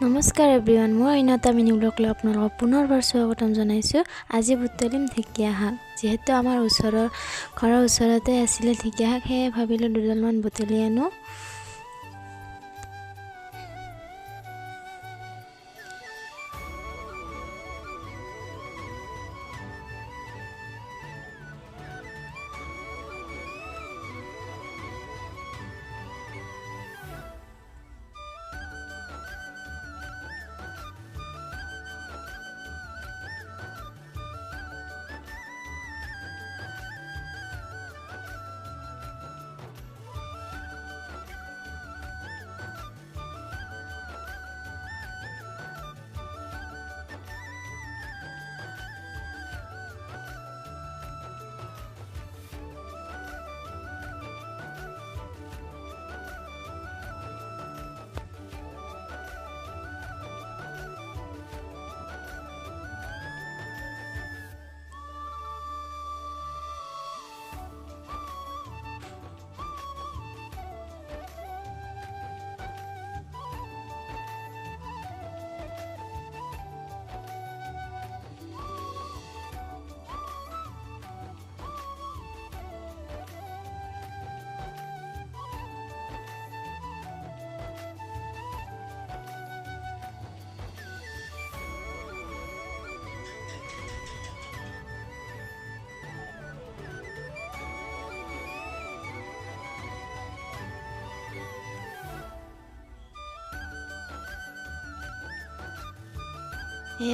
নমস্কাৰ এভৰিৱান, মই অন্যতা মিনি ব্লগলৈ আপোনালোকক পুনৰবাৰ স্বাগতম জনাইছোঁ। আজি বুটলিম ঢেকীয়া শাক। যিহেতু আমাৰ ঘৰৰ ওচৰতে আছিলে ঢেকীয়া শাক, সেয়ে ভাবিলোঁ দুডালমান বুটলি আনো।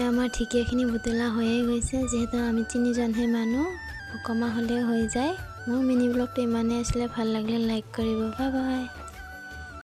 আমাৰ ঢেকীয়াখিনি বুটলা হৈয়ে গৈছে। যিহেতু আমি 3জনহে মানুহ, অকমা হ'লেও হৈ যায়। মোৰ মিনি ব্লগটো ইমানেই আছিলে। ভাল লাগিলে লাইক কৰিব। Bye bye.